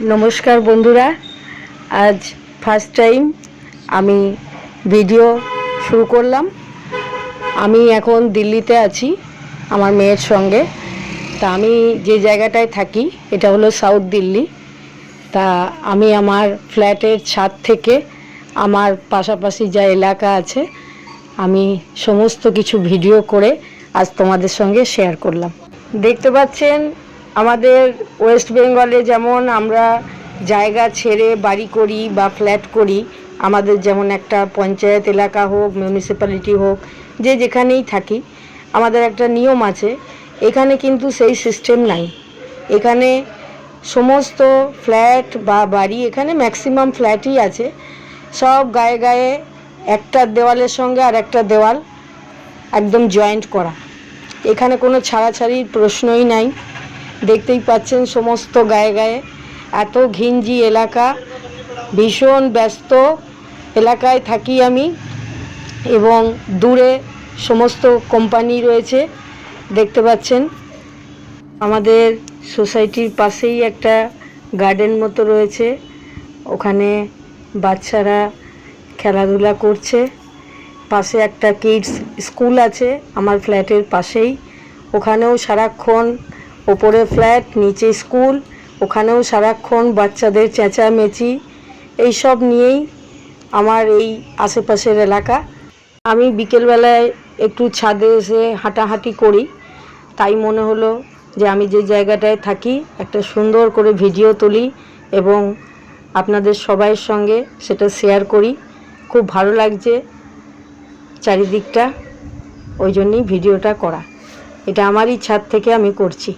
নমস্কার বন্ধুরা, আজ ফার্স্ট টাইম আমি ভিডিও শুরু করলাম। আমি এখন দিল্লিতে আছি আমার মেয়ের সঙ্গে। তা আমি যে জায়গাটায় থাকি এটা হলো সাউথ দিল্লি। তা আমি আমার ফ্ল্যাটের ছাদ থেকে আমার পাশাপাশি যা এলাকা আছে আমি সমস্ত কিছু ভিডিও করে আজ তোমাদের সঙ্গে শেয়ার করলাম। দেখতে পাচ্ছেন আমাদের ওয়েস্ট বেঙ্গলে যেমন আমরা জায়গা ছেড়ে বাড়ি করি বা ফ্ল্যাট করি, আমাদের যেমন একটা পঞ্চায়েত এলাকা হোক, মিউনিসিপ্যালিটি হোক, যে যেখানেই থাকি আমাদের একটা নিয়ম আছে। এখানে কিন্তু সেই সিস্টেম নাই। এখানে সমস্ত ফ্ল্যাট বা বাড়ি, এখানে ম্যাক্সিমাম ফ্ল্যাটই আছে, সব গায়ে গায়ে একটা দেওয়ালের সঙ্গে আর একটা দেওয়াল একদম জয়েন্ট করা। এখানে কোনো ছাড়াছাড়ির প্রশ্নই নাই। দেখতেই পাচ্ছেন সমস্ত গায়ে গায়ে। এত ঘিঞ্জি এলাকা, ভীষণ ব্যস্ত এলাকায় থাকি আমি, এবং দূরে সমস্ত কোম্পানি রয়েছে। দেখতে পাচ্ছেন আমাদের সোসাইটির পাশেই একটা গার্ডেন মতো রয়েছে, ওখানে বাচ্চারা খেলাধুলা করছে। পাশে একটা কিডস স্কুল আছে আমার ফ্ল্যাটের পাশেই, ওখানেও সারাক্ষণ, ওপরে ফ্ল্যাট নিচে স্কুল, ওখানেও সারাক্ষণ বাচ্চাদের চেঁচামেচি, এইসব নিয়েই আমার এই আশেপাশের এলাকা। আমি বিকেলবেলায় একটু ছাদে এসে হাঁটাহাঁটি করি, তাই মনে হলো যে আমি যে জায়গাটায় থাকি একটা সুন্দর করে ভিডিও তুলি এবং আপনাদের সবাইয়ের সঙ্গে সেটা শেয়ার করি। খুব ভালো লাগছে চারিদিকটা, ওই জন্যই ভিডিওটা করা। এটা আমারই ছাদ থেকে আমি করছি।